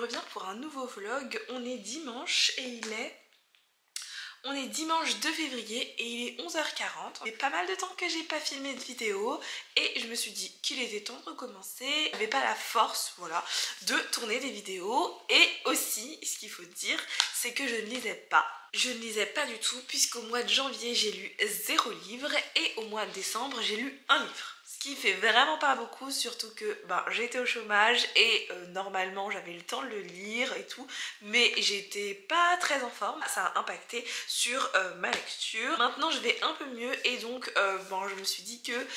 reviens pour un nouveau vlog. On est dimanche et on est dimanche 2 février et il est 11h40. Ça fait pas mal de temps que j'ai pas filmé de vidéo et je me suis dit qu'il était temps de recommencer. J'avais pas la force, voilà, de tourner des vidéos. Et aussi, ce qu'il faut dire, c'est que je ne lisais pas. Je ne lisais pas du tout puisqu'au mois de janvier j'ai lu 0 livre et au mois de décembre j'ai lu 1 livre. Ce qui fait vraiment pas beaucoup, surtout que j'étais au chômage et normalement j'avais le temps de le lire et tout, mais j'étais pas très en forme. Ça a impacté sur ma lecture. Maintenant je vais un peu mieux et donc je me suis dit que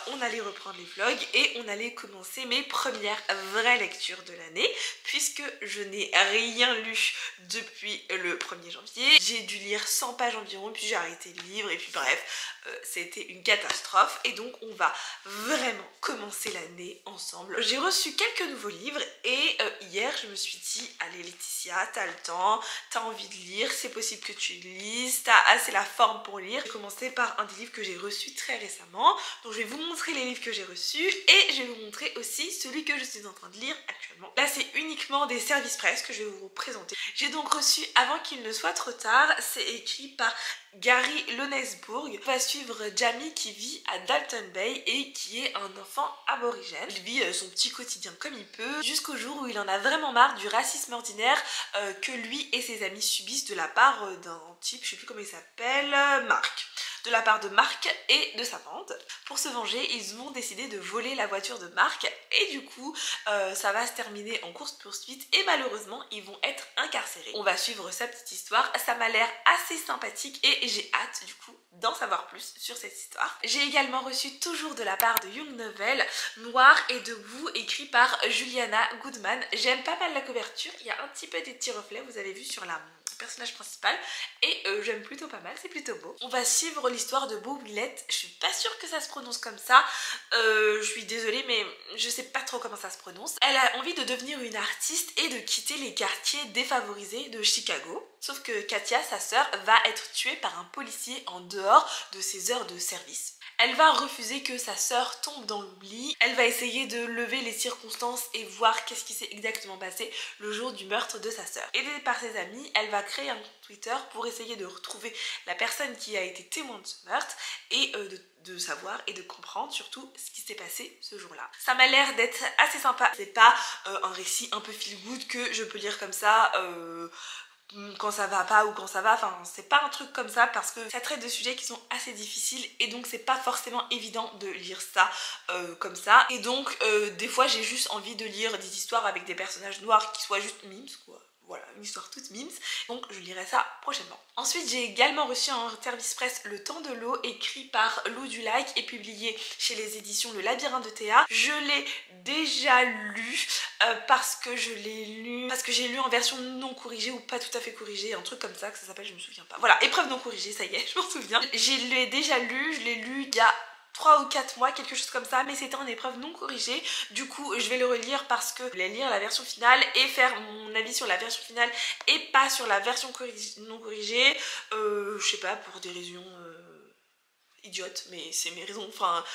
on allait reprendre les vlogs et on allait commencer mes premières vraies lectures de l'année, puisque je n'ai rien lu depuis le 1er janvier. J'ai dû lire 100 pages environ, puis j'ai arrêté le livre et puis bref, c'était une catastrophe. Et donc on va vraiment commencer l'année ensemble. J'ai reçu quelques nouveaux livres et hier je me suis dit, allez Laetitia, t'as le temps, t'as envie de lire, c'est possible que tu lises, t'as assez la forme pour lire. J'ai commencé par un des livres que j'ai reçu très récemment, donc je vais vous montrer les livres que j'ai reçus et je vais vous montrer aussi celui que je suis en train de lire actuellement. Là c'est uniquement des services presse que je vais vous présenter. J'ai donc reçu Avant qu'il ne soit trop tard, c'est écrit par Gary Lonesbourg. On va suivre Jamie qui vit à Dalton Bay et qui est un enfant aborigène. Il vit son petit quotidien comme il peut jusqu'au jour où il en a vraiment marre du racisme ordinaire que lui et ses amis subissent de la part d'un type, je sais plus comment il s'appelle, Mark. De la part de Mark et de sa bande. Pour se venger, ils vont décider de voler la voiture de Mark et du coup ça va se terminer en course-poursuite et malheureusement ils vont être incarcérés. On va suivre sa petite histoire, ça m'a l'air assez sympathique et j'ai hâte du coup d'en savoir plus sur cette histoire. J'ai également reçu toujours de la part de Young Novel Noir et debout, écrit par Juliana Goodman. J'aime pas mal la couverture, il y a un petit peu des petits reflets, vous avez vu sur la personnage principal et j'aime plutôt pas mal, c'est plutôt beau. On va suivre l'histoire de Beau Willette. Je suis pas sûre que ça se prononce comme ça, je suis désolée mais je sais pas trop comment ça se prononce. Elle a envie de devenir une artiste et de quitter les quartiers défavorisés de Chicago, sauf que Katia, sa sœur, va être tuée par un policier en dehors de ses heures de service. Elle va refuser que sa sœur tombe dans l'oubli. Elle va essayer de lever les circonstances et voir qu'est-ce qui s'est exactement passé le jour du meurtre de sa sœur. Aidée par ses amis, elle va créer un compte Twitter pour essayer de retrouver la personne qui a été témoin de ce meurtre et de savoir et de comprendre surtout ce qui s'est passé ce jour-là. Ça m'a l'air d'être assez sympa. C'est pas un récit un peu feel good que je peux lire comme ça quand ça va pas ou quand ça va, enfin c'est pas un truc comme ça parce que ça traite de sujets qui sont assez difficiles et donc c'est pas forcément évident de lire ça comme ça. Et donc des fois j'ai juste envie de lire des histoires avec des personnages noirs qui soient juste mimes quoi. Voilà, une histoire toute mimes, donc je lirai ça prochainement. Ensuite j'ai également reçu en service presse Le Temps de l'eau, écrit par Lou du Lac et publié chez les éditions Le Labyrinthe de Théa. Je l'ai déjà lu parce que j'ai lu en version non corrigée ou pas tout à fait corrigée, un truc comme ça que ça s'appelle, je me souviens pas. Voilà, épreuve non corrigée, ça y est, je m'en souviens. Je l'ai déjà lu, je l'ai lu il y a 3 ou 4 mois, quelque chose comme ça, mais c'était en épreuve non corrigée. Du coup je vais le relire parce que je voulais lire la version finale et faire mon avis sur la version finale et pas sur la version non corrigée, je sais pas, pour des raisons idiote, mais c'est mes raisons, enfin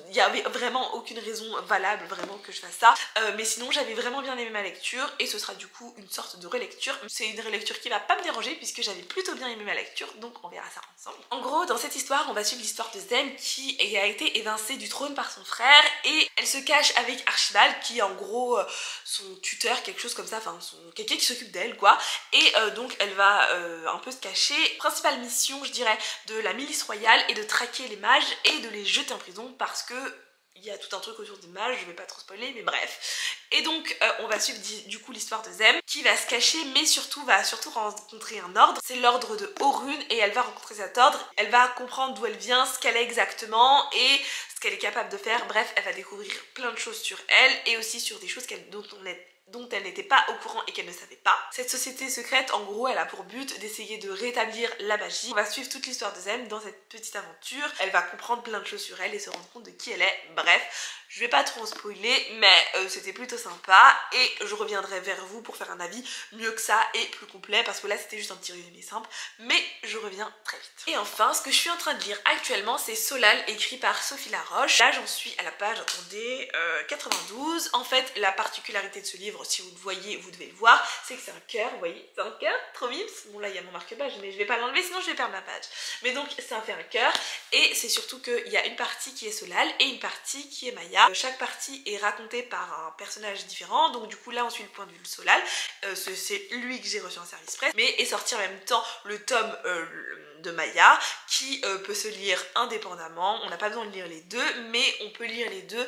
il y avait vraiment aucune raison valable vraiment que je fasse ça, mais sinon j'avais vraiment bien aimé ma lecture et ce sera du coup une sorte de relecture. C'est une relecture qui va pas me déranger puisque j'avais plutôt bien aimé ma lecture, donc on verra ça ensemble. En gros dans cette histoire on va suivre l'histoire de Zem qui a été évincée du trône par son frère et elle se cache avec Archibald qui est en gros son tuteur, quelque chose comme ça, enfin quelqu'un qui s'occupe d'elle quoi, et donc elle va un peu se cacher. Principale mission je dirais de la milice royale est de traquer les mages et de les jeter en prison parce que il y a tout un truc autour des mages, je vais pas trop spoiler mais bref. Et donc on va suivre du coup l'histoire de Zem qui va se cacher mais va surtout rencontrer un ordre. C'est l'ordre de Horune et elle va rencontrer cet ordre. Elle va comprendre d'où elle vient, ce qu'elle est exactement et ce qu'elle est capable de faire. Bref, elle va découvrir plein de choses sur elle et aussi sur des choses dont elle n'était pas au courant et qu'elle ne savait pas. Cette société secrète, en gros, elle a pour but d'essayer de rétablir la magie. On va suivre toute l'histoire de Zem dans cette petite aventure. Elle va comprendre plein de choses sur elle et se rendre compte de qui elle est. Bref, je vais pas trop spoiler, mais c'était plutôt sympa et je reviendrai vers vous pour faire un avis mieux que ça et plus complet parce que là c'était juste un petit résumé simple, mais je reviens très vite. Et enfin, ce que je suis en train de lire actuellement, c'est Solal, écrit par Sophie Laroche. Là, j'en suis à la page, attendez, 92. En fait, la particularité de ce livre, livre, si vous le voyez, vous devez le voir, c'est que c'est un cœur, vous voyez, c'est un cœur, trop mimes. Bon là il y a mon marque-page, mais je vais pas l'enlever sinon je vais perdre ma page. Mais donc ça fait un cœur, et c'est surtout qu'il y a une partie qui est Solal et une partie qui est Maya. Chaque partie est racontée par un personnage différent, donc du coup là on suit le point de vue de Solal, c'est lui que j'ai reçu en service presse, mais est sorti en même temps le tome de Maya qui peut se lire indépendamment. On n'a pas besoin de lire les deux, mais on peut lire les deux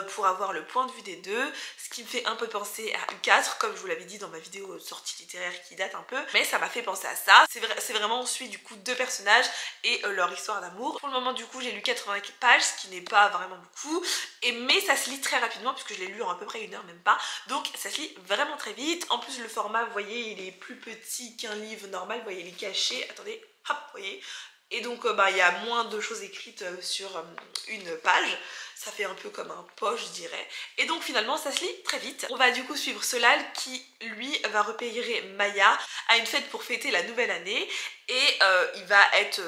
pour avoir le point de vue des deux, ce qui me fait un peu penser à U4, comme je vous l'avais dit dans ma vidéo sortie littéraire qui date un peu, mais ça m'a fait penser à ça. C'est vraiment, on suit du coup deux personnages et leur histoire d'amour. Pour le moment du coup j'ai lu 80 pages, ce qui n'est pas vraiment beaucoup, mais ça se lit très rapidement puisque je l'ai lu en à peu près une heure, même pas, donc ça se lit vraiment très vite. En plus le format, vous voyez, il est plus petit qu'un livre normal, vous voyez, il est caché, attendez, hop, vous voyez, et donc il y a moins de choses écrites sur une page, ça fait un peu comme un poche je dirais, et donc finalement ça se lit très vite. On va du coup suivre Solal qui lui va repérer Maya à une fête pour fêter la nouvelle année, et il va être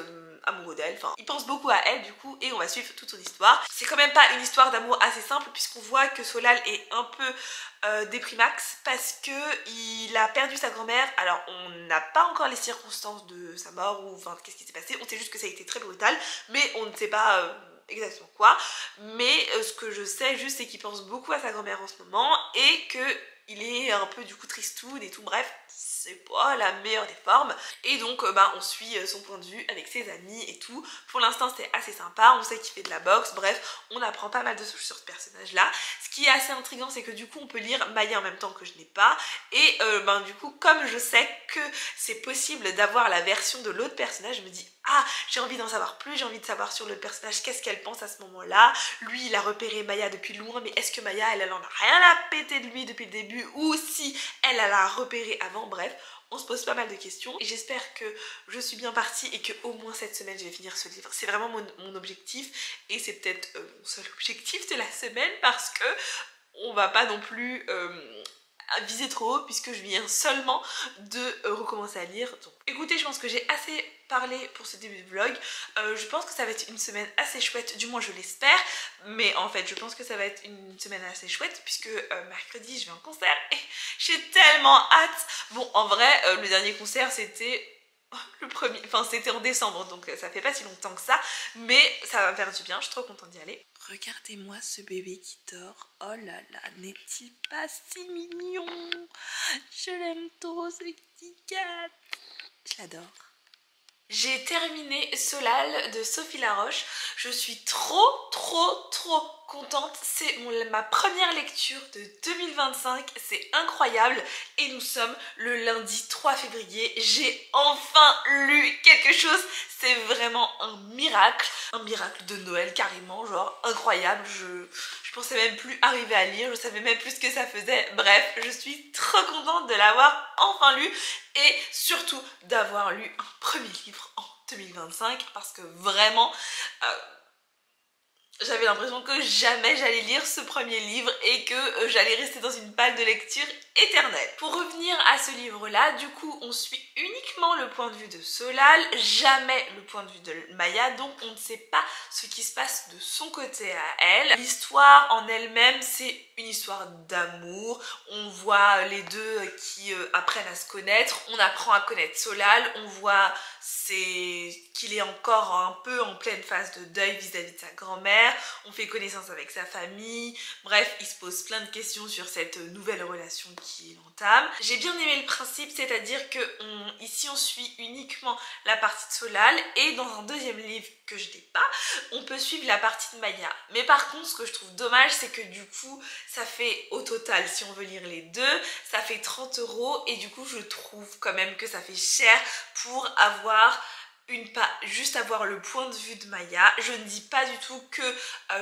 amoureux d'elle, enfin il pense beaucoup à elle du coup, et on va suivre toute son histoire. C'est quand même pas une histoire d'amour assez simple puisqu'on voit que Solal est un peu déprimax parce que il a perdu sa grand-mère. Alors on n'a pas encore les circonstances de sa mort ou enfin qu'est-ce qui s'est passé, on sait juste que ça a été très brutal, mais on ne sait pas exactement quoi. Mais ce que je sais juste c'est qu'il pense beaucoup à sa grand-mère en ce moment et que il est un peu du coup tristoun et tout, bref, c'est pas la meilleure des formes. Et donc on suit son point de vue avec ses amis et tout. Pour l'instant c'est assez sympa, on sait qu'il fait de la boxe, bref, on apprend pas mal de choses sur ce personnage là. Ce qui est assez intriguant c'est que du coup on peut lire Maya en même temps que je n'ai pas, et du coup comme je sais que c'est possible d'avoir la version de l'autre personnage, je me dis ah j'ai envie d'en savoir plus, j'ai envie de savoir sur l'autre personnage qu'est-ce qu'elle pense à ce moment là. Lui il a repéré Maya depuis loin, mais est-ce que Maya elle en a rien à péter de lui depuis le début, ou si elle l'a repéré avant, bref. On se pose pas mal de questions et j'espère que je suis bien partie et que au moins cette semaine je vais finir ce livre. C'est vraiment mon objectif, et c'est peut-être mon seul objectif de la semaine parce que on va pas non plus viser trop haut puisque je viens seulement de recommencer à lire. Donc écoutez, je pense que j'ai assez parlé pour ce début de vlog. Je pense que ça va être une semaine assez chouette, du moins je l'espère, mais en fait je pense que ça va être une semaine assez chouette puisque mercredi je vais en concert et j'ai tellement hâte. Bon en vrai le dernier concert c'était le premier, enfin c'était en décembre donc ça fait pas si longtemps que ça, mais ça va me faire du bien, je suis trop contente d'y aller. Regardez-moi ce bébé qui dort, oh là là, n'est-il pas si mignon? Je l'aime trop ce petit cat, je l'adore. J'ai terminé Solal de Sophie Laroche, je suis trop contente, c'est ma première lecture de 2025, c'est incroyable, et nous sommes le lundi 3 février, j'ai enfin lu quelque chose, c'est vraiment un miracle de Noël carrément, genre incroyable, je pensais même plus arriver à lire, je savais même plus ce que ça faisait, bref, je suis trop contente de l'avoir enfin lu, et surtout d'avoir lu un premier livre en 2025 parce que vraiment j'avais l'impression que jamais j'allais lire ce premier livre et que j'allais rester dans une palle de lecture éternelle. Pour revenir à ce livre là, du coup on suit uniquement le point de vue de Solal, jamais le point de vue de Maya, donc on ne sait pas ce qui se passe de son côté à elle. L'histoire en elle-même c'est une histoire d'amour, on voit les deux qui apprennent à se connaître, on apprend à connaître Solal, on voit qu'il est encore un peu en pleine phase de deuil vis-à-vis de sa grand-mère, on fait connaissance avec sa famille, bref, il se pose plein de questions sur cette nouvelle relation qu'il entame. J'ai bien aimé le principe, c'est-à-dire que ici on suit uniquement la partie de Solal, et dans un deuxième livre que je n'ai pas, on peut suivre la partie de Maya. Mais par contre, ce que je trouve dommage, c'est que du coup, ça fait au total, si on veut lire les deux, ça fait 30 €, et du coup, je trouve quand même que ça fait cher pour avoir juste avoir le point de vue de Maya. Je ne dis pas du tout que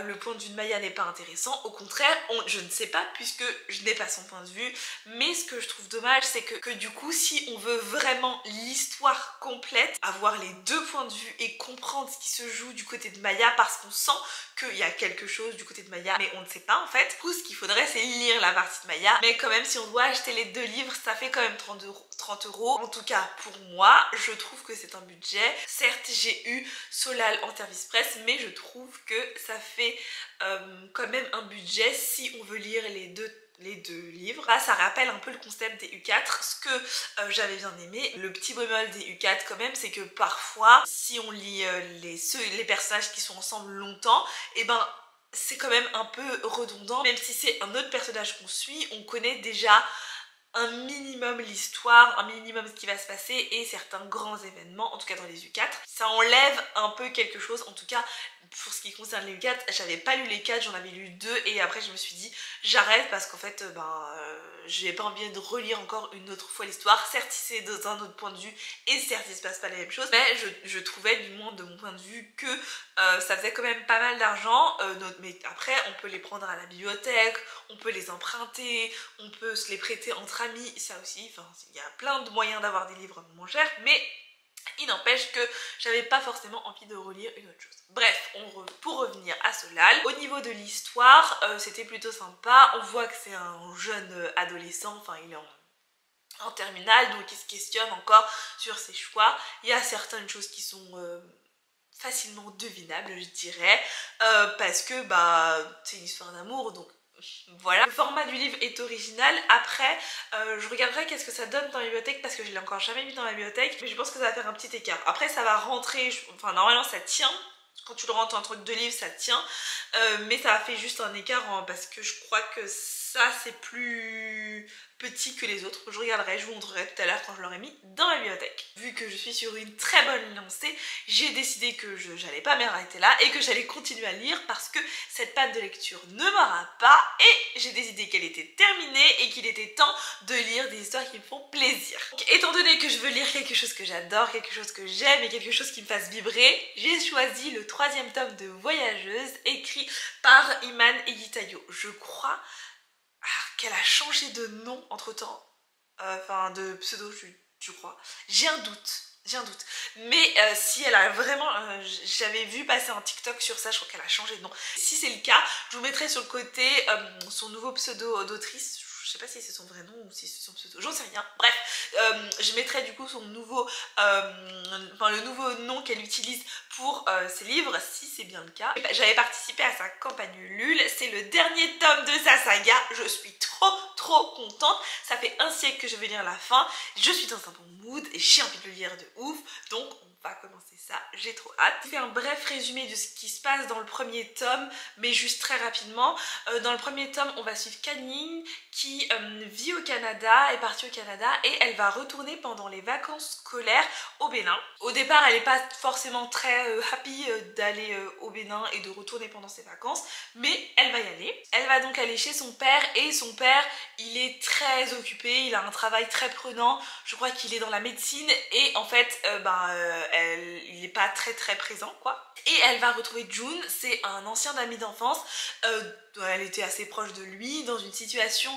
le point de vue de Maya n'est pas intéressant, au contraire, je ne sais pas puisque je n'ai pas son point de vue, mais ce que je trouve dommage c'est que du coup si on veut vraiment l'histoire complète, avoir les deux points de vue et comprendre ce qui se joue du côté de Maya, parce qu'on sent qu'il y a quelque chose du côté de Maya mais on ne sait pas en fait, du coup ce qu'il faudrait c'est lire la partie de Maya, mais quand même si on doit acheter les deux livres ça fait quand même 30 €. En tout cas pour moi, je trouve que c'est un budget. Certes j'ai eu Solal en service presse, mais je trouve que ça fait quand même un budget si on veut lire les deux les deux livres. Là, ça rappelle un peu le concept des U4, ce que j'avais bien aimé. Le petit bémol des U4 quand même, c'est que parfois, si on lit les personnages qui sont ensemble longtemps, et ben c'est quand même un peu redondant. Même si c'est un autre personnage qu'on suit, on connaît déjà un minimum l'histoire, un minimum ce qui va se passer et certains grands événements, en tout cas dans les U4. Ça enlève un peu quelque chose, en tout cas pour ce qui concerne les U4, j'avais pas lu les 4, j'en avais lu 2 et après je me suis dit j'arrête parce qu'en fait j'ai pas envie de relire encore une autre fois l'histoire. Certes c'est dans un autre point de vue et certes il se passe pas la même chose, mais je trouvais du moins de mon point de vue que ça faisait quand même pas mal d'argent, mais après on peut les prendre à la bibliothèque, on peut les emprunter, on peut se les prêter entre amis, ça aussi, enfin il y a plein de moyens d'avoir des livres moins chers, mais il n'empêche que j'avais pas forcément envie de relire une autre chose. Bref, pour revenir à Solal, au niveau de l'histoire, c'était plutôt sympa. On voit que c'est un jeune adolescent, enfin il est en terminale, donc il se questionne encore sur ses choix. Il y a certaines choses qui sont facilement devinables, je dirais, parce que c'est une histoire d'amour, donc voilà. Le format du livre est original. Après je regarderai qu'est-ce que ça donne dans la bibliothèque parce que je l'ai encore jamais vu dans la bibliothèque, mais je pense que ça va faire un petit écart. Après ça va rentrer, enfin normalement ça tient, quand tu le rentres entre deux livres ça tient, mais ça a fait juste un écart parce que je crois que ça c'est plus petit que les autres. Je regarderai, je vous montrerai tout à l'heure quand je l'aurai mis dans la bibliothèque. Vu que je suis sur une très bonne lancée, j'ai décidé que j'allais pas m'arrêter là et que j'allais continuer à lire parce que cette panne de lecture ne m'aura pas et j'ai décidé qu'elle était terminée et qu'il était temps de lire des histoires qui me font plaisir. Donc, étant donné que je veux lire quelque chose que j'adore, quelque chose que j'aime et quelque chose qui me fasse vibrer, j'ai choisi le 3e tome de Voyageuse écrit par Iman Egitayo. Je crois qu'elle a changé de nom entre temps, enfin de pseudo je crois, j'ai un doute, mais si elle a vraiment, j'avais vu passer un TikTok sur ça, je crois qu'elle a changé de nom. Si c'est le cas, je vous mettrai sur le côté son nouveau pseudo d'autrice. Je sais pas si c'est son vrai nom ou si c'est son pseudo, j'en sais rien. Bref, je mettrai du coup son nouveau, le nouveau nom qu'elle utilise pour ses livres, si c'est bien le cas. J'avais participé à sa campagne Ulule, c'est le dernier tome de sa saga, je suis trop contente. Ça fait un siècle que je vais lire la fin, je suis dans un bon mood et j'ai envie de le lire de ouf, donc on va commencer ça, j'ai trop hâte. Je fais un bref résumé de ce qui se passe dans le premier tome, mais juste très rapidement. Dans le premier tome, on va suivre Canning qui vit au Canada, est partie au Canada et elle va retourner pendant les vacances scolaires au Bénin. Au départ, elle n'est pas forcément très happy d'aller au Bénin et de retourner pendant ses vacances, mais elle va y aller. Elle va donc aller chez son père et son père, il est très occupé, il a un travail très prenant, je crois qu'il est dans la médecine et en fait, il n'est pas très présent quoi. Et elle va retrouver June, c'est un ancien ami d'enfance, elle était assez proche de lui, dans une situation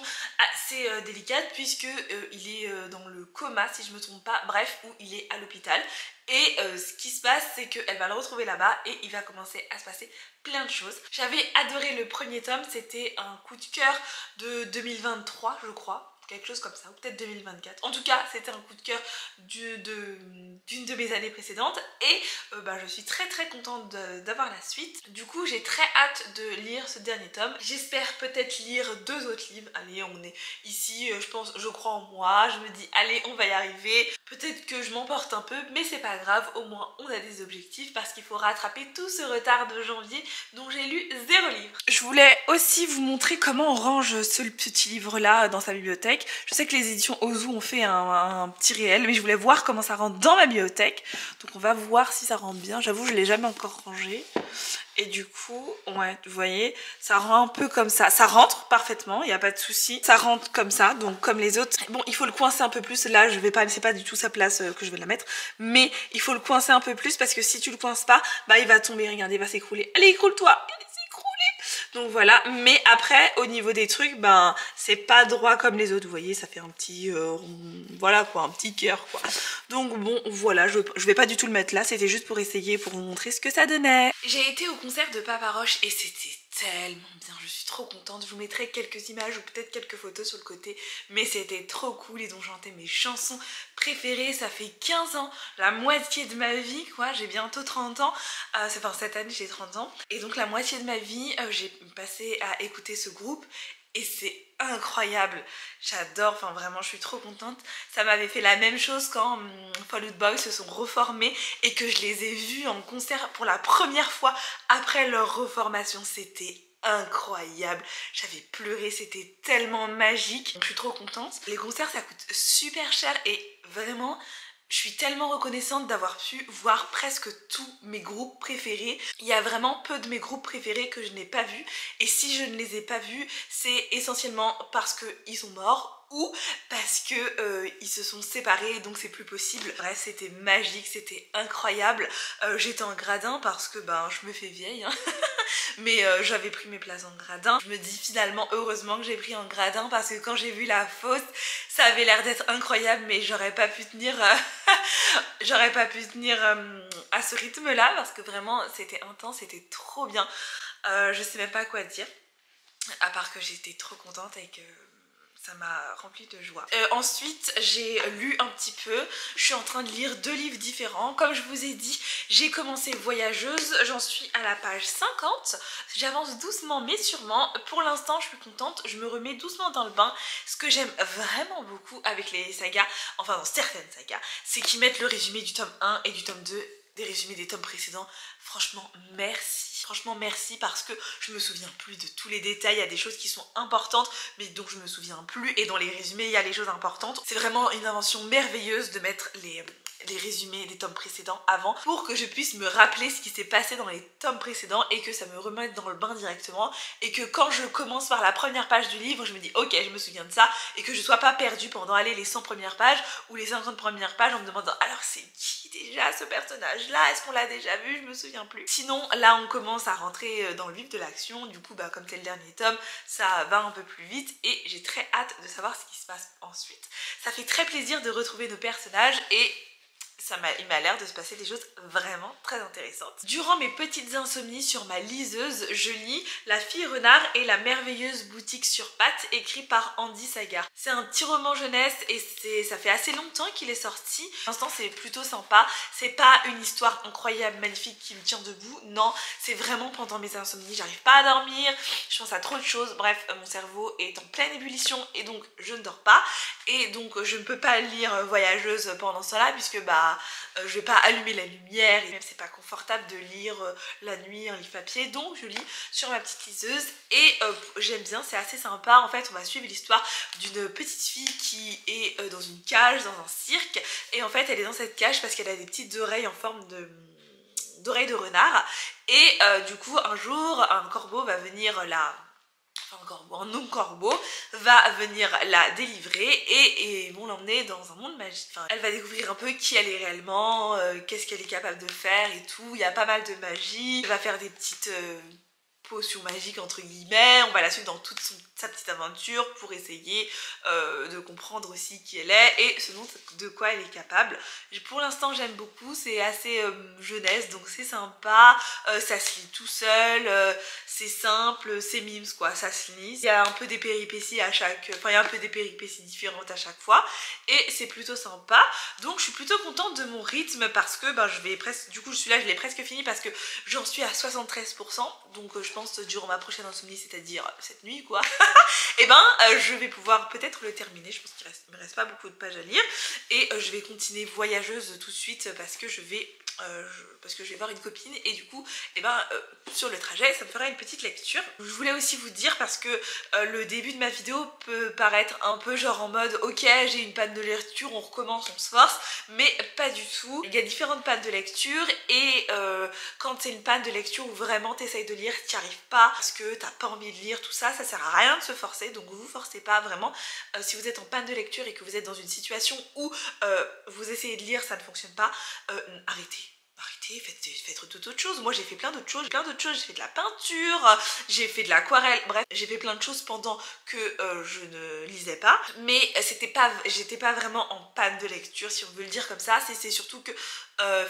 assez délicate puisque il est dans le coma si je me trompe pas, bref, où il est à l'hôpital. Et ce qui se passe, c'est qu'elle va le retrouver là-bas et il va commencer à se passer plein de choses. J'avais adoré le premier tome, c'était un coup de cœur de 2023 je crois. Quelque chose comme ça, ou peut-être 2024. En tout cas, c'était un coup de cœur d'une de mes années précédentes et je suis très contente d'avoir la suite. Du coup, j'ai très hâte de lire ce dernier tome. J'espère peut-être lire 2 autres livres. Allez, on est ici, je crois en moi. Je me dis, allez, on va y arriver. Peut-être que je m'emporte un peu, mais c'est pas grave. Au moins, on a des objectifs parce qu'il faut rattraper tout ce retard de janvier dont j'ai lu 0 livre. Je voulais aussi vous montrer comment on range ce petit livre-là dans sa bibliothèque. Je sais que les éditions Ozu ont fait un petit réel, mais je voulais voir comment ça rentre dans ma bibliothèque. Donc on va voir si ça rentre bien. J'avoue, je ne l'ai jamais encore rangé. Et du coup, ouais, vous voyez, ça rend un peu comme ça. Ça rentre parfaitement, il n'y a pas de souci. Ça rentre comme ça, donc comme les autres. Bon, il faut le coincer un peu plus. Là, je vais pas, c'est pas du tout sa place que je vais la mettre. Mais il faut le coincer un peu plus parce que si tu le coinces pas, il va tomber, regardez, il va s'écrouler. Allez, écroule-toi! Donc voilà, mais après au niveau des trucs, c'est pas droit comme les autres, vous voyez, ça fait un petit voilà quoi, un petit cœur quoi. Donc bon, voilà, je vais pas du tout le mettre là, c'était juste pour essayer, pour vous montrer ce que ça donnait. J'ai été au concert de Papa Roach et c'était tellement bien, je suis trop contente. Je vous mettrai quelques images ou peut-être quelques photos sur le côté, mais c'était trop cool. Ils ont chanté mes chansons préférées. Ça fait 15 ans, la moitié de ma vie quoi, j'ai bientôt 30 ans, enfin cette année j'ai 30 ans et donc la moitié de ma vie j'ai passé à écouter ce groupe. et c'est incroyable. J'adore, enfin vraiment je suis trop contente. Ça m'avait fait la même chose quand Fall Out Boy se sont reformés et que je les ai vus en concert pour la première fois après leur reformation. C'était incroyable, j'avais pleuré, c'était tellement magique. Je suis trop contente. Les concerts ça coûte super cher et vraiment je suis tellement reconnaissante d'avoir pu voir presque tous mes groupes préférés. Il y a vraiment peu de mes groupes préférés que je n'ai pas vus. Et si je ne les ai pas vus, c'est essentiellement parce qu'ils sont morts ou parce que ils se sont séparés, donc c'est plus possible. Bref, c'était magique, c'était incroyable. J'étais en gradin parce que ben je me fais vieille, hein. Mais j'avais pris mes places en gradin. Je me dis finalement heureusement que j'ai pris en gradin parce que quand j'ai vu la fosse, ça avait l'air d'être incroyable, mais j'aurais pas pu tenir j'aurais pas pu tenir à ce rythme là parce que vraiment c'était intense, c'était trop bien. Je sais même pas quoi dire à part que j'étais trop contente et que ça m'a rempli de joie. Ensuite, j'ai lu un petit peu. Je suis en train de lire 2 livres différents. Comme je vous ai dit, j'ai commencé Voyageuse. J'en suis à la page 50. J'avance doucement mais sûrement. Pour l'instant, je suis contente. Je me remets doucement dans le bain. Ce que j'aime vraiment beaucoup avec les sagas, enfin dans certaines sagas, c'est qu'ils mettent le résumé du tome 1 et du tome 2, des résumés des tomes précédents. Franchement, merci. Franchement, merci parce que je me souviens plus de tous les détails. Il y a des choses qui sont importantes, mais dont je me souviens plus. Et dans les résumés, il y a les choses importantes. C'est vraiment une invention merveilleuse de mettre les résumés des tomes précédents avant pour que je puisse me rappeler ce qui s'est passé dans les tomes précédents et que ça me remette dans le bain directement et que quand je commence par la première page du livre je me dis ok je me souviens de ça et que je sois pas perdue pendant les 100 premières pages ou les 50 premières pages en me demandant alors c'est qui déjà ce personnage là, est-ce qu'on l'a déjà vu, je me souviens plus. Sinon là on commence à rentrer dans le vif de l'action, du coup bah comme c'est le dernier tome ça va un peu plus vite et j'ai très hâte de savoir ce qui se passe ensuite. Ça fait très plaisir de retrouver nos personnages et il m'a l'air de se passer des choses vraiment très intéressantes. Durant mes petites insomnies sur ma liseuse, je lis La fille renard et la merveilleuse boutique sur pattes, écrit par Andy Sagar. C'est un petit roman jeunesse et ça fait assez longtemps qu'il est sorti. Pour l'instant c'est plutôt sympa, c'est pas une histoire incroyable, magnifique qui me tient debout, non, c'est vraiment pendant mes insomnies, j'arrive pas à dormir, je pense à trop de choses, bref, mon cerveau est en pleine ébullition et donc je ne dors pas. Et donc je ne peux pas lire Voyageuse pendant cela puisque bah je vais pas allumer la lumière et même c'est pas confortable de lire la nuit un livre papier, donc je lis sur ma petite liseuse et j'aime bien, c'est assez sympa. En fait on va suivre l'histoire d'une petite fille qui est dans une cage, dans un cirque, et en fait elle est dans cette cage parce qu'elle a des petites oreilles en forme d'oreilles de renard et du coup un jour un corbeau va venir un homme corbeau va venir la délivrer et vont l'emmener dans un monde magique. Enfin, elle va découvrir un peu qui elle est réellement, qu'est-ce qu'elle est capable de faire et tout. Il y a pas mal de magie. Elle va faire des petites potions magiques entre guillemets. On va la suivre dans toute sa petite aventure pour essayer de comprendre aussi qui elle est et ce dont de quoi elle est capable. Pour l'instant j'aime beaucoup, c'est assez jeunesse donc c'est sympa, ça se lit tout seul, c'est simple, c'est mimes quoi, ça se lit. Il y a un peu des péripéties il y a un peu des péripéties différentes à chaque fois et c'est plutôt sympa. Donc je suis plutôt contente de mon rythme parce que ben, je vais presque, du coup je l'ai presque fini parce que j'en suis à 73%, donc je pense durant ma prochaine insomnie, c'est-à-dire cette nuit quoi. Et ben je vais pouvoir peut-être le terminer, je pense qu'il me reste pas beaucoup de pages à lire et je vais continuer Voyageuse tout de suite parce que je vais voir une copine et du coup sur le trajet ça me fera une petite lecture. Je voulais aussi vous dire parce que le début de ma vidéo peut paraître un peu genre en mode ok j'ai une panne de lecture, on recommence, on se force, mais pas du tout. Il y a différentes pannes de lecture et quand c'est une panne de lecture où vraiment t'essayes de lire, t'y arrives pas parce que t'as pas envie de lire, tout ça, ça sert à rien de se forcer, donc vous forcez pas vraiment. Si vous êtes en panne de lecture et que vous êtes dans une situation où vous essayez de lire, ça ne fonctionne pas, arrêtez, faites toute autre chose. Moi j'ai fait plein d'autres choses, j'ai fait de la peinture, j'ai fait de l'aquarelle, bref, j'ai fait plein de choses pendant que je ne lisais pas, mais j'étais pas vraiment en panne de lecture si on veut le dire comme ça, c'est surtout que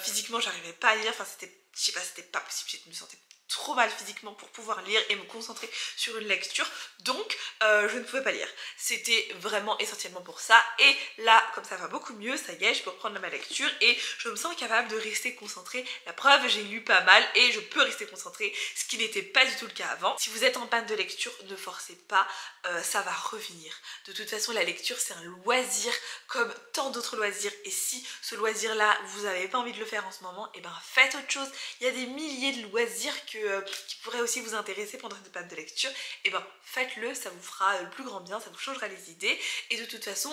physiquement j'arrivais pas à lire, enfin c'était, je sais pas, c'était pas possible, je me sentais trop mal physiquement pour pouvoir lire et me concentrer sur une lecture, donc je ne pouvais pas lire. C'était vraiment essentiellement pour ça, et là comme ça va beaucoup mieux, ça y est, je peux reprendre ma lecture et je me sens capable de rester concentrée. La preuve, j'ai lu pas mal et je peux rester concentrée, ce qui n'était pas du tout le cas avant. Si vous êtes en panne de lecture, ne forcez pas, ça va revenir. De toute façon, la lecture c'est un loisir comme tant d'autres loisirs, et si ce loisir là vous n'avez pas envie de le faire en ce moment, et ben faites autre chose. Il y a des milliers de loisirs qui pourraient aussi vous intéresser pendant une panne de lecture, et ben faites-le, ça vous fera le plus grand bien, ça vous changera les idées, et de toute façon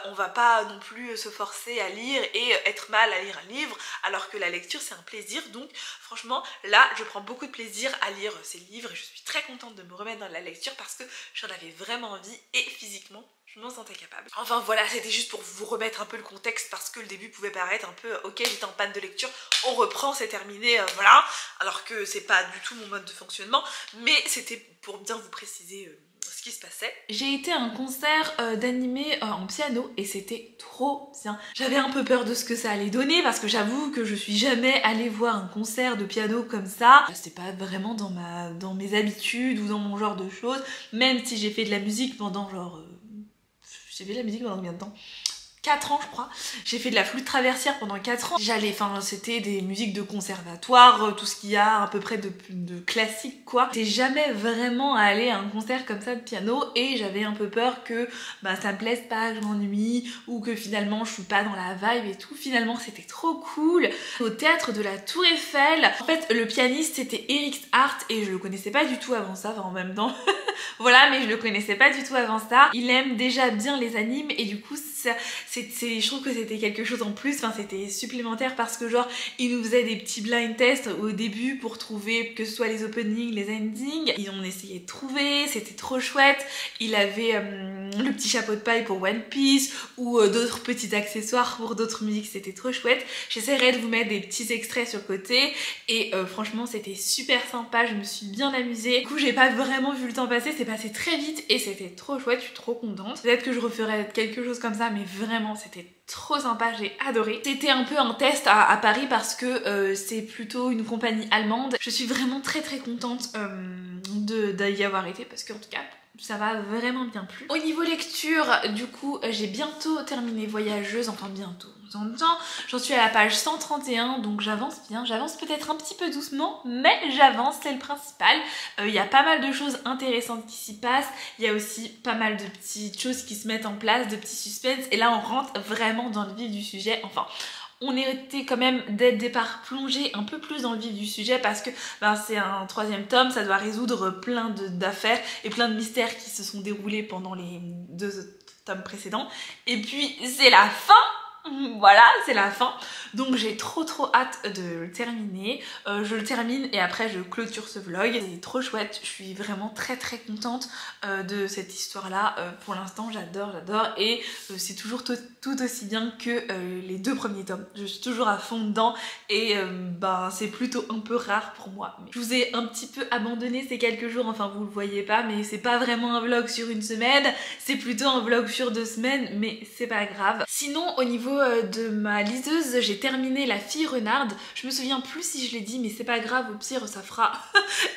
on va pas non plus se forcer à lire et être mal à lire un livre, alors que la lecture c'est un plaisir. Donc franchement là je prends beaucoup de plaisir à lire ces livres et je suis très contente de me remettre dans la lecture parce que j'en avais vraiment envie et physiquement je m'en sentais capable. Enfin voilà, c'était juste pour vous remettre un peu le contexte parce que le début pouvait paraître un peu ok, j'étais en panne de lecture, on reprend, c'est terminé, voilà, alors que c'est pas du tout mon mode de fonctionnement, mais c'était pour bien vous préciser ce qui se passait. J'ai été à un concert d'animé en piano et c'était trop bien. J'avais un peu peur de ce que ça allait donner parce que j'avoue que je suis jamais allée voir un concert de piano comme ça. C'était pas vraiment dans mes habitudes ou dans mon genre de choses, même si j'ai fait de la musique pendant genre... J'ai fait de la musique pendant combien de temps ? 4 ans je crois. J'ai fait de la flûte traversière pendant 4 ans. C'était des musiques de conservatoire, tout ce qu'il y a à peu près de classique quoi. J'étais jamais vraiment allée à un concert comme ça de piano et j'avais un peu peur que ça me plaise pas, que je m'ennuie ou que finalement je suis pas dans la vibe et tout. Finalement c'était trop cool. Au théâtre de la Tour Eiffel, en fait le pianiste c'était Eric Hart et je le connaissais pas du tout avant ça, enfin en même temps voilà, mais je le connaissais pas du tout avant ça. Il aime déjà bien les animes et du coup je trouve que c'était quelque chose en plus, enfin c'était supplémentaire parce que genre il nous faisait des petits blind tests au début pour trouver que ce soit les openings, les endings, et on essayait de trouver, c'était trop chouette. Il avait le petit chapeau de paille pour One Piece ou d'autres petits accessoires pour d'autres musiques, c'était trop chouette. J'essaierai de vous mettre des petits extraits sur le côté et franchement c'était super sympa, je me suis bien amusée. Du coup j'ai pas vraiment vu le temps passer, c'est passé très vite et c'était trop chouette, je suis trop contente. Peut-être que je referai quelque chose comme ça, mais vraiment c'était trop sympa, j'ai adoré. C'était un peu un test à Paris parce que c'est plutôt une compagnie allemande. Je suis vraiment très contente d'y avoir été parce qu'en tout cas ça va vraiment bien plu. Au niveau lecture, du coup, j'ai bientôt terminé Voyageuse, enfin bientôt. En même temps, j'en suis à la page 131, donc j'avance bien. J'avance peut-être un petit peu doucement, mais j'avance, c'est le principal. Il y a pas mal de choses intéressantes qui s'y passent. Il y a aussi pas mal de petites choses qui se mettent en place, de petits suspens. Et là, on rentre vraiment dans le vif du sujet. Enfin... on était quand même dès le départ plongé un peu plus dans le vif du sujet parce que c'est un 3e tome, ça doit résoudre plein d'affaires et plein de mystères qui se sont déroulés pendant les 2 tomes précédents. Et puis c'est la fin. Voilà, c'est la fin. Donc j'ai trop hâte de le terminer. Je le termine et après je clôture ce vlog. C'est trop chouette, je suis vraiment très contente de cette histoire là. Pour l'instant j'adore et c'est toujours tout aussi bien que les 2 premiers tomes. Je suis toujours à fond dedans et c'est plutôt un peu rare pour moi. Mais je vous ai un petit peu abandonné ces quelques jours, enfin vous le voyez pas, mais c'est pas vraiment un vlog sur une semaine, c'est plutôt un vlog sur 2 semaines, mais c'est pas grave. Sinon au niveau de ma liseuse, j'ai terminé La Fille Renarde. Je me souviens plus si je l'ai dit, mais c'est pas grave, au pire ça fera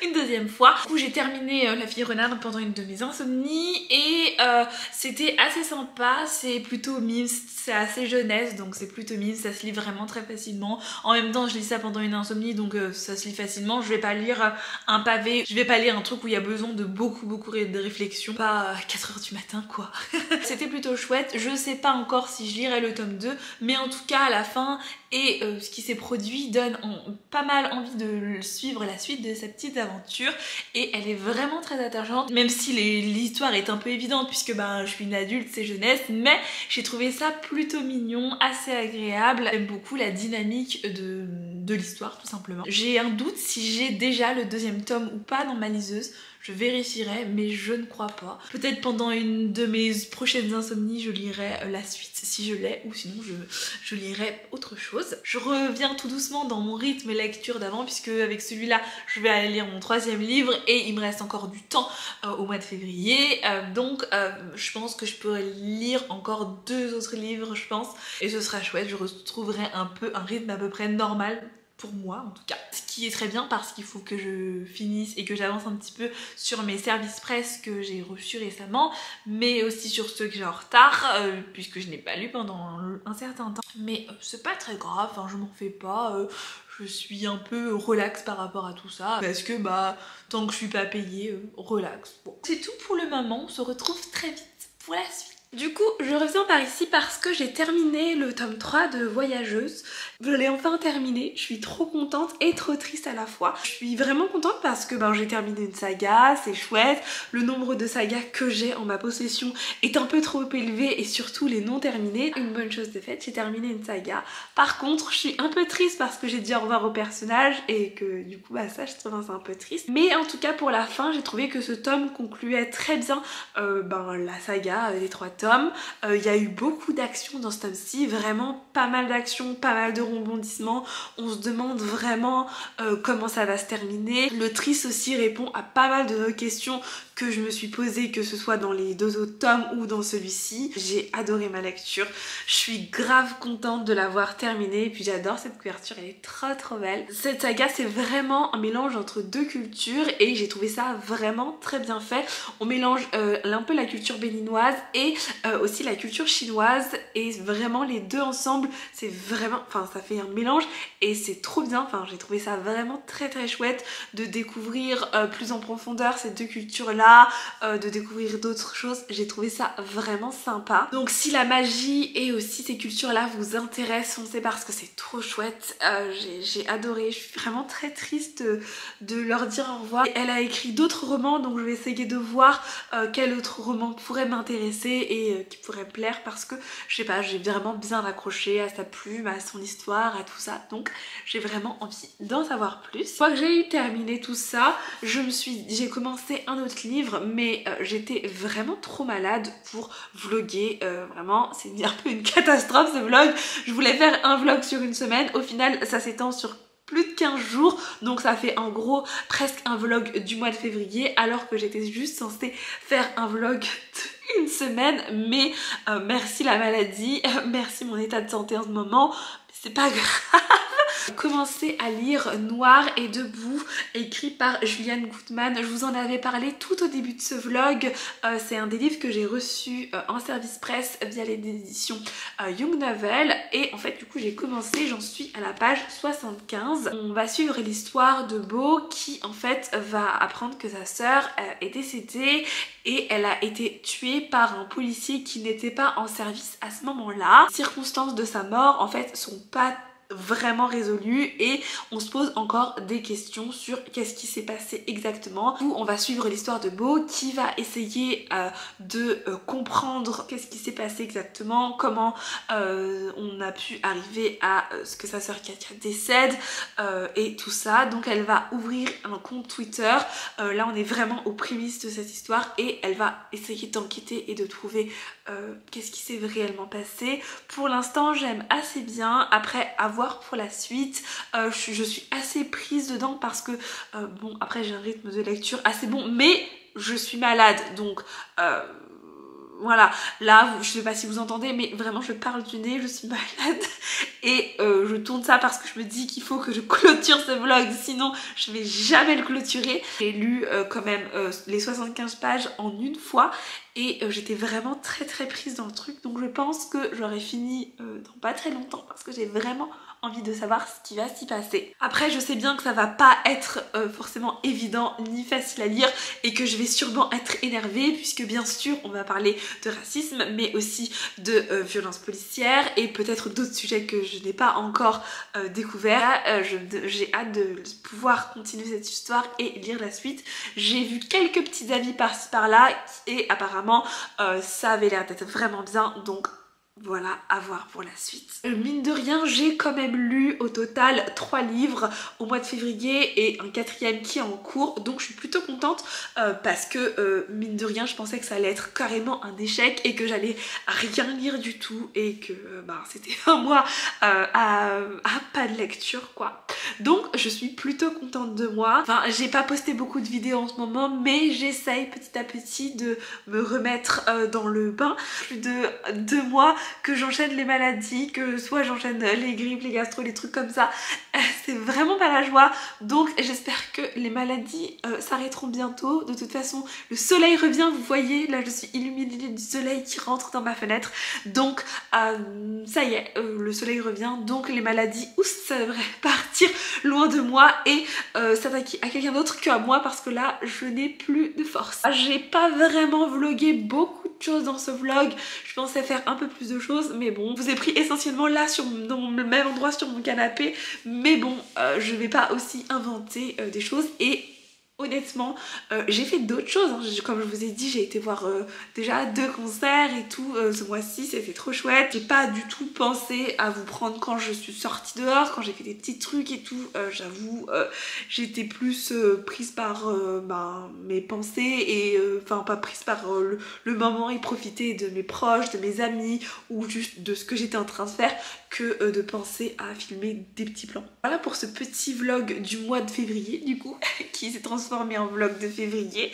une 2e fois. Du coup j'ai terminé La Fille Renarde pendant une de mes insomnies et c'était assez sympa, c'est plutôt mime, c'est assez jeunesse donc c'est plutôt mime, ça se lit vraiment très facilement. En même temps je lis ça pendant une insomnie donc ça se lit facilement. Je vais pas lire un pavé, je vais pas lire un truc où il y a besoin de beaucoup de réflexion, pas à 4 h du matin quoi. C'était plutôt chouette, je sais pas encore si je lirai le tome 2, mais en tout cas à la fin et ce qui s'est produit donne pas mal envie de suivre la suite de cette petite aventure et elle est vraiment très attachante, même si l'histoire est un peu évidente puisque je suis une adulte, c'est jeunesse, mais j'ai trouvé ça plutôt mignon, assez agréable. J'aime beaucoup la dynamique de l'histoire tout simplement. J'ai un doute si j'ai déjà le 2e tome ou pas dans ma liseuse. Je vérifierai, mais je ne crois pas. Peut-être pendant une de mes prochaines insomnies, je lirai la suite si je l'ai, ou sinon je lirai autre chose. Je reviens tout doucement dans mon rythme lecture d'avant, puisque avec celui-là, je vais aller lire mon 3e livre et il me reste encore du temps au mois de février. Donc je pense que je pourrais lire encore 2 autres livres, je pense, et ce sera chouette. Je retrouverai un rythme à peu près normal pour moi en tout cas. Ce qui est très bien parce qu'il faut que je finisse et que j'avance un petit peu sur mes services presse que j'ai reçus récemment, mais aussi sur ceux que j'ai en retard, puisque je n'ai pas lu pendant un certain temps. Mais c'est pas très grave, hein, je m'en fais pas, je suis un peu relax par rapport à tout ça, parce que bah tant que je suis pas payée, relax. Bon. C'est tout pour le moment, on se retrouve très vite pour la suite. Du coup, je reviens par ici parce que j'ai terminé le tome 3 de Voyageuse. Je l'ai enfin terminé, je suis trop contente et trop triste à la fois. Je suis vraiment contente parce que j'ai terminé une saga, c'est chouette. Le nombre de sagas que j'ai en ma possession est un peu trop élevé et surtout les non terminés. Une bonne chose de faite, j'ai terminé une saga. Par contre, je suis un peu triste parce que j'ai dit au revoir au personnage et que du coup ça je trouve c'est un peu triste. Mais en tout cas pour la fin, j'ai trouvé que ce tome concluait très bien la saga des 3 tomes. Il y a eu beaucoup d'actions dans ce tome-ci, vraiment pas mal d'actions, pas mal de rebondissements. On se demande vraiment comment ça va se terminer. L'autrice aussi répond à pas mal de questions que je me suis posée, que ce soit dans les 2 autres tomes ou dans celui-ci. J'ai adoré ma lecture, je suis grave contente de l'avoir terminée et puis j'adore cette couverture, elle est trop belle. Cette saga c'est vraiment un mélange entre 2 cultures et j'ai trouvé ça vraiment très bien fait. On mélange un peu la culture béninoise et aussi la culture chinoise et vraiment les deux ensemble c'est vraiment, ça fait un mélange et c'est trop bien, j'ai trouvé ça vraiment très chouette de découvrir plus en profondeur ces 2 cultures là, de découvrir d'autres choses, j'ai trouvé ça vraiment sympa. Donc si la magie et aussi ces cultures là vous intéressent, foncez parce que c'est trop chouette, j'ai adoré, je suis vraiment très triste de leur dire au revoir. Elle a écrit d'autres romans donc je vais essayer de voir quel autre roman pourrait m'intéresser et qui pourrait me plaire parce que je sais pas, j'ai vraiment bien accroché à sa plume, à son histoire, à tout ça, donc j'ai vraiment envie d'en savoir plus. Une fois que j'ai eu terminé tout ça, j'ai commencé un autre livre mais j'étais vraiment trop malade pour vlogger, vraiment c'est un peu une catastrophe ce vlog. Je voulais faire un vlog sur une semaine, au final ça s'étend sur plus de 15 jours donc ça fait en gros presque un vlog du mois de février alors que j'étais juste censée faire un vlog une semaine, mais merci la maladie, merci mon état de santé en ce moment, mais c'est pas grave. Commencez à lire Noir et debout, écrit par Juliane Gutmann. Je vous en avais parlé tout au début de ce vlog, c'est un des livres que j'ai reçu en service presse via les éditions Young Novel et en fait du coup j'ai commencé, j'en suis à la page 75. On va suivre l'histoire de Beau qui en fait va apprendre que sa sœur est décédée et elle a été tuée par un policier qui n'était pas en service à ce moment-là. Les circonstances de sa mort en fait sont pas vraiment résolu et on se pose encore des questions sur qu'est-ce qui s'est passé exactement. Où on va suivre l'histoire de Beau qui va essayer de comprendre qu'est-ce qui s'est passé exactement, comment on a pu arriver à ce que sa sœur Katia décède et tout ça. Donc elle va ouvrir un compte Twitter, là on est vraiment aux prémices de cette histoire et elle va essayer d'enquêter et de trouver qu'est-ce qui s'est réellement passé. Pour l'instant j'aime assez bien, après à voir pour la suite. Je suis assez prise dedans parce que bon après j'ai un rythme de lecture assez bon mais je suis malade donc voilà, là je sais pas si vous entendez mais vraiment je parle du nez, je suis malade et je tourne ça parce que je me dis qu'il faut que je clôture ce vlog sinon je vais jamais le clôturer. J'ai lu quand même les 75 pages en une fois et j'étais vraiment très prise dans le truc donc je pense que j'aurai fini dans pas très longtemps parce que j'ai vraiment envie de savoir ce qui va s'y passer. Après je sais bien que ça va pas être forcément évident ni facile à lire et que je vais sûrement être énervée puisque bien sûr on va parler de racisme mais aussi de violence policière et peut-être d'autres sujets que je n'ai pas encore découverts. J'ai hâte de pouvoir continuer cette histoire et lire la suite. J'ai vu quelques petits avis par-ci par-là et apparemment ça avait l'air d'être vraiment bien donc voilà, à voir pour la suite. Mine de rien, j'ai quand même lu au total 3 livres au mois de février et un 4e qui est en cours. Donc je suis plutôt contente parce que mine de rien, je pensais que ça allait être carrément un échec et que j'allais rien lire du tout et que c'était un mois à pas de lecture quoi. Donc je suis plutôt contente de moi. Enfin, j'ai pas posté beaucoup de vidéos en ce moment, mais j'essaye petit à petit de me remettre dans le bain. Plus de 2 mois que j'enchaîne les maladies, que soit j'enchaîne les grippes, les gastro, les trucs comme ça. C'est vraiment pas la joie. Donc j'espère que les maladies s'arrêteront bientôt. De toute façon, le soleil revient, vous voyez, là je suis illuminée du soleil qui rentre dans ma fenêtre. Donc ça y est, le soleil revient, donc les maladies, ça devrait partir loin de moi et s'attaquer à quelqu'un d'autre qu'à moi, parce que là je n'ai plus de force. J'ai pas vraiment vlogué beaucoup de choses dans ce vlog, je pensais faire un peu plus de choses, mais bon, je vous ai pris essentiellement là dans le même endroit sur mon canapé, mais bon, je vais pas aussi inventer des choses. Et honnêtement, j'ai fait d'autres choses, hein. Comme je vous ai dit, j'ai été voir déjà 2 concerts et tout ce mois-ci, c'était trop chouette. J'ai pas du tout pensé à vous prendre quand je suis sortie dehors, quand j'ai fait des petits trucs et tout. J'avoue, j'étais plus prise par mes pensées et enfin pas prise par le moment et profiter de mes proches, de mes amis ou juste de ce que j'étais en train de faire, que de penser à filmer des petits plans. Voilà pour ce petit vlog du mois de février du coup qui s'est transformé en vlog de février.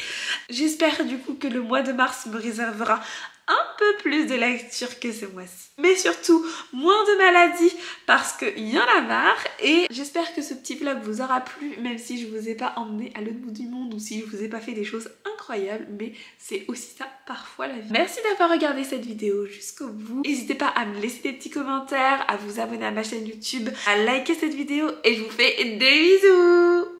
J'espère du coup que le mois de mars me réservera un peu plus de lecture que ce mois-ci, mais surtout moins de maladies parce qu'il y en a marre. Et j'espère que ce petit vlog vous aura plu, même si je vous ai pas emmené à l'autre bout du monde ou si je vous ai pas fait des choses incroyables, mais c'est aussi ça parfois la vie. Merci d'avoir regardé cette vidéo jusqu'au bout. N'hésitez pas à me laisser des petits commentaires, à vous abonner à ma chaîne YouTube, à liker cette vidéo et je vous fais des bisous.